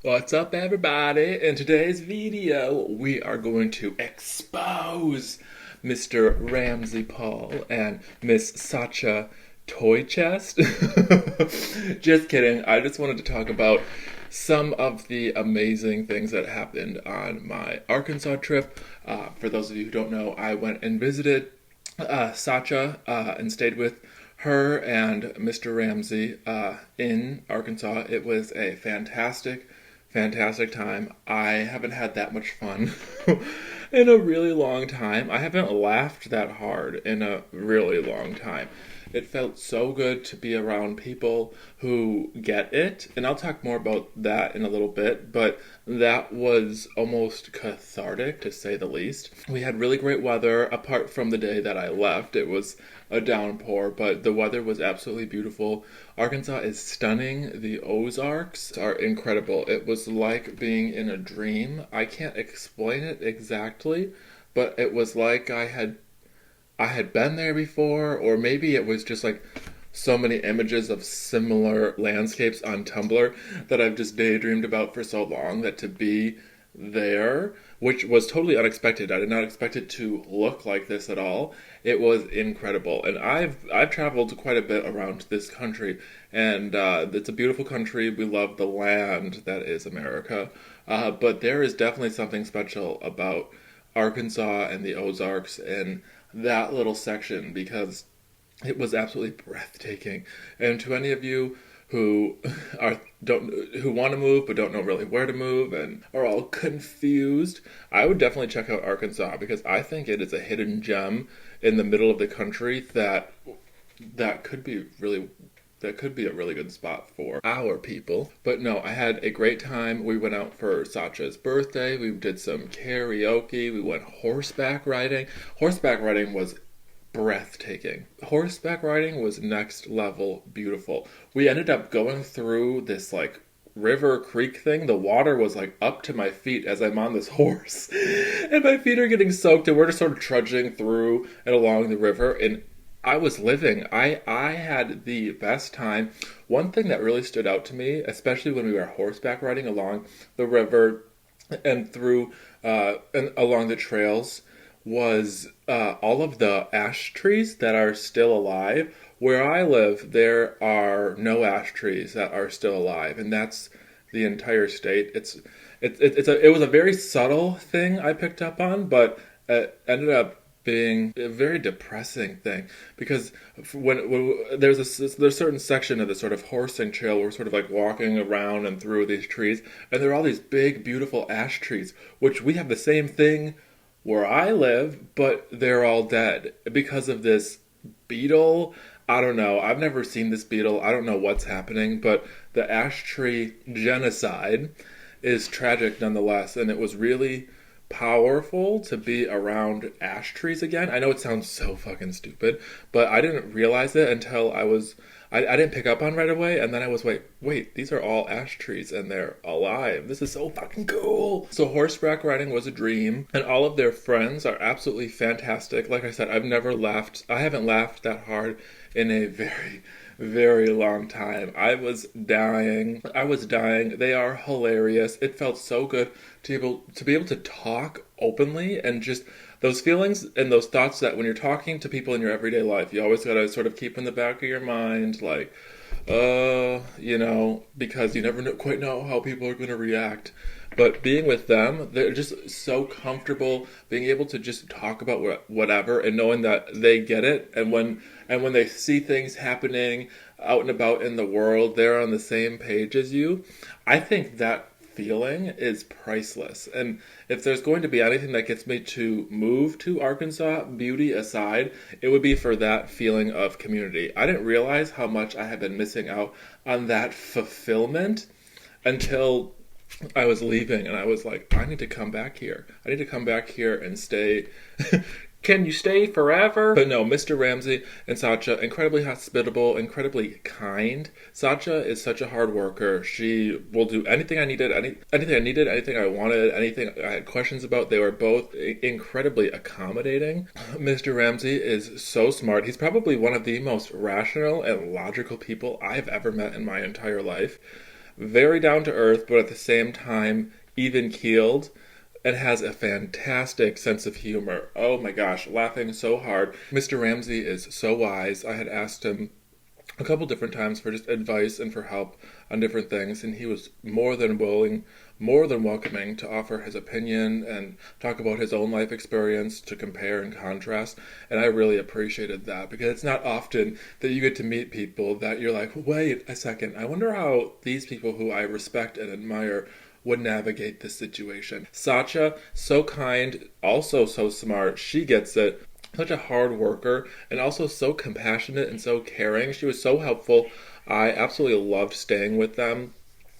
What's up, everybody? In today's video, we are going to expose Mr. Ramzpaul and Miss Sacha Toy Chest. Just kidding. I just wanted to talk about some of the amazing things that happened on my Arkansas trip. For those of you who don't know, I went and visited Sacha and stayed with her and Mr. Ramsey in Arkansas. It was a fantastic time. I haven't had that much fun in a really long time. I haven't laughed that hard in a really long time. It felt so good to be around people who get it, and I'll talk more about that in a little bit, but that was almost cathartic, to say the least. We had really great weather, apart from the day that I left. It was a downpour, but the weather was absolutely beautiful. Arkansas is stunning. The Ozarks are incredible. It was like being in a dream. I can't explain it exactly, but it was like I had been there before, or maybe it was just like so many images of similar landscapes on Tumblr that I've just daydreamed about for so long, that to be there, which was totally unexpected. I did not expect it to look like this at all. It was incredible. And I've traveled quite a bit around this country, and it's a beautiful country. We love the land that is America. But there is definitely something special about Arkansas and the Ozarks and that little section, because it was absolutely breathtaking. And to any of you who want to move but don't know really where to move and are all confused, I would definitely check out Arkansas, because I think it is a hidden gem in the middle of the country that could be a really good spot for our people. But no, I had a great time. We went out for Sacha'S birthday. We did some karaoke. We went horseback riding. Horseback riding was breathtaking. Horseback riding was next level beautiful. We ended up going through this like river creek thing. The water was like up to my feet as I'm on this horse, and my feet are getting soaked, and we're just sort of trudging through and along the river, and I was living. I had the best time. One thing that really stood out to me, especially when we were horseback riding along the river and through and along the trails, was all of the ash trees that are still alive. Where I live, there are no ash trees that are still alive, and that's the entire state. It was a very subtle thing I picked up on, but it ended up being a very depressing thing, because when there's a certain section of the sort of horsing trail where we're sort of like walking around and through these trees, and there are all these big beautiful ash trees, which we have the same thing where I live, but they're all dead because of this beetle. I don't know. I've never seen this beetle. I don't know what's happening, but the ash tree genocide is tragic nonetheless, and it was really powerful to be around ash trees again. I know it sounds so fucking stupid, but I didn't realize it until I didn't pick up on right away, and then I was wait, these are all ash trees and they're alive. This is so fucking cool. So horseback riding was a dream, and all of their friends are absolutely fantastic. Like I said, I haven't laughed that hard in a very, very long time. I was dying. They are hilarious. It felt so good to be able to talk openly, and just those feelings and those thoughts that when you're talking to people in your everyday life, you always gotta sort of keep in the back of your mind, like, because you never quite know how people are gonna react. But being with them, they're just so comfortable being able to just talk about whatever, and knowing that they get it, and when they see things happening out and about in the world, they're on the same page as you. I think that feeling is priceless. And if there's going to be anything that gets me to move to Arkansas, beauty aside, it would be for that feeling of community. I didn't realize how much I had been missing out on that fulfillment until I was leaving, and I was like, I need to come back here. I need to come back here and stay Can you stay forever? But no, Mr. Ramsey and Sacha, incredibly hospitable, incredibly kind. Sacha is such a hard worker. She will do anything I needed, anything I wanted, anything I had questions about. They were both incredibly accommodating. Mr. Ramsey is so smart. He's probably one of the most rational and logical people I've ever met in my entire life. Very down to earth, but at the same time, even keeled, and has a fantastic sense of humor. Oh my gosh, laughing so hard. Mr. Ramsey is so wise. I had asked him a couple different times for just advice and for help on different things, and he was more than willing, more than welcoming to offer his opinion and talk about his own life experience to compare and contrast. And I really appreciated that, because it's not often that you get to meet people that you're like, wait a second, I wonder how these people who I respect and admire would navigate this situation. Sacha, so kind, also so smart. She gets it. Such a hard worker, and also so compassionate and so caring. She was so helpful. I absolutely loved staying with them.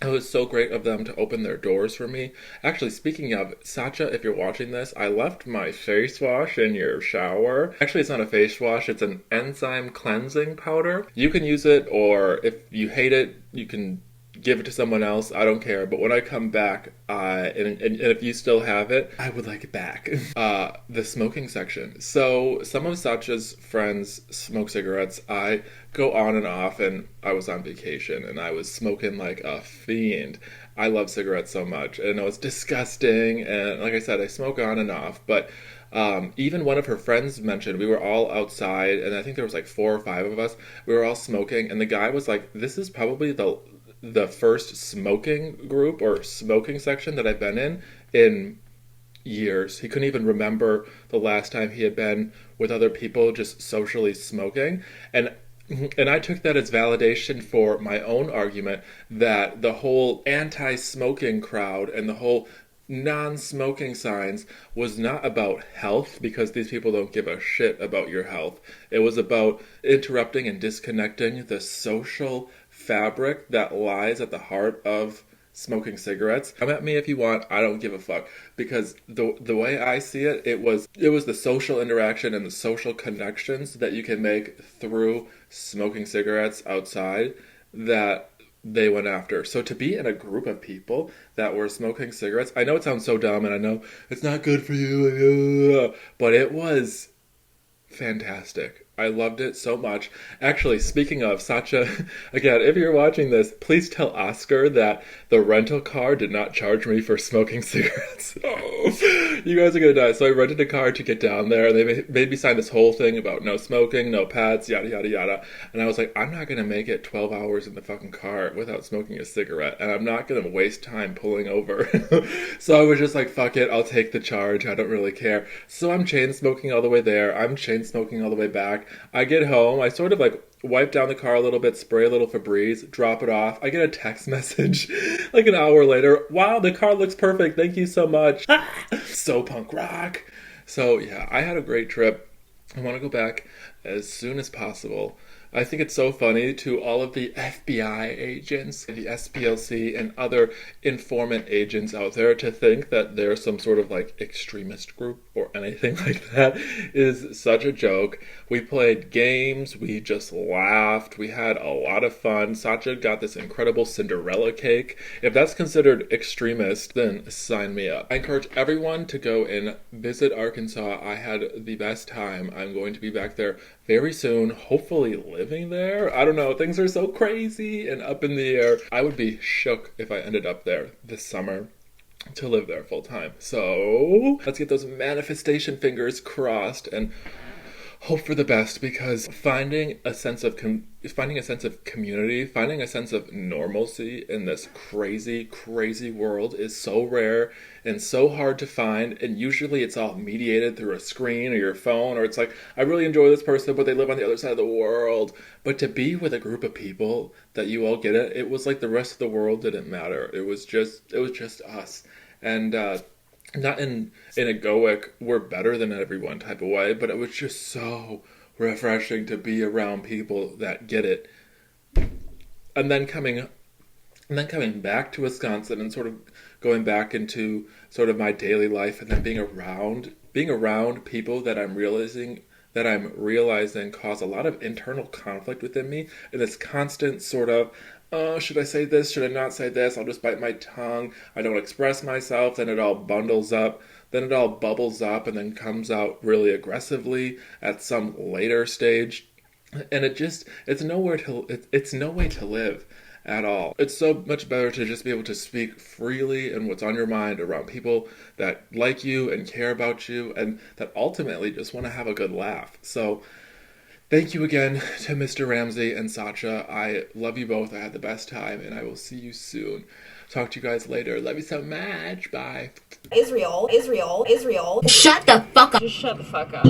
It was so great of them to open their doors for me. Actually, speaking of, Sacha, if you're watching this, I left my face wash in your shower. Actually, it's not a face wash, it's an enzyme cleansing powder. You can use it, or if you hate it, you can give it to someone else. I don't care. But when I come back, and if you still have it, I would like it back. The smoking section. So some of Sacha's friends smoke cigarettes. I go on and off, and I was on vacation, and I was smoking like a fiend. I love cigarettes so much. And I know it's disgusting, and like I said, I smoke on and off, but even one of her friends mentioned, we were all outside, and I think there was like 4 or 5 of us. We were all smoking, and the guy was like, this is probably the first smoking group or smoking section that I've been in years. He couldn't even remember the last time he had been with other people just socially smoking. And I took that as validation for my own argument that the whole anti-smoking crowd and the whole non-smoking signs was not about health, because these people don't give a shit about your health. It was about interrupting and disconnecting the social fabric that lies at the heart of smoking cigarettes. Come at me if you want, I don't give a fuck, because the way I see it, it was the social interaction and the social connections that you can make through smoking cigarettes outside that they went after. So to be in a group of people that were smoking cigarettes, I know it sounds so dumb, and I know it's not good for you, but it was fantastic. I loved it so much. Actually, speaking of Sacha, again, if you're watching this, please tell Oscar that the rental car did not charge me for smoking cigarettes. Oh, you guys are gonna die. So I rented a car to get down there, and they made me sign this whole thing about no smoking, no pets, yada, yada, yada. And I was like, I'm not gonna make it 12 hours in the fucking car without smoking a cigarette, and I'm not gonna waste time pulling over. So I was just like, fuck it, I'll take the charge, I don't really care. So I'm chain smoking all the way there, I'm chain smoking all the way back. I get home, I sort of like wipe down the car a little bit, spray a little Febreze, drop it off. I get a text message like an hour later. Wow, the car looks perfect. Thank you so much. So punk rock. So yeah, I had a great trip. I want to go back as soon as possible. I think it's so funny to all of the FBI agents, the SPLC, and other informant agents out there to think that they're some sort of like extremist group or anything like that is such a joke. We played games, we just laughed, we had a lot of fun. Sacha got this incredible Cinderella cake. If that's considered extremist, then sign me up. I encourage everyone to go and visit Arkansas. I had the best time. I'm going to be back there very soon, hopefully living there. I don't know, things are so crazy and up in the air. I would be shook if I ended up there this summer to live there full time. So let's get those manifestation fingers crossed and hope for the best, because finding a sense of community, finding a sense of normalcy in this crazy world is so rare and so hard to find, and usually it's all mediated through a screen or your phone, or it's like, I really enjoy this person, but they live on the other side of the world. But to be with a group of people that you all get it, it was like the rest of the world didn't matter. It was just us. And not in an egoic, we're better than everyone type of way, but it was just so refreshing to be around people that get it. And then coming back to Wisconsin and sort of going back into sort of my daily life, and then being around being around people that I'm realizing cause a lot of internal conflict within me, and this constant sort of, oh, should I say this? Should I not say this? I'll just bite my tongue. I don't express myself. Then it all bundles up. Then it all bubbles up and then comes out really aggressively at some later stage. And it's it's no way to live at all. It's so much better to just be able to speak freely and what's on your mind around people that like you and care about you and that ultimately just want to have a good laugh. So thank you again to Mr. Ramsey and Sacha. I love you both. I had the best time, and I will see you soon. Talk to you guys later. Love you so much. Bye. Israel. Shut the fuck up. Just shut the fuck up.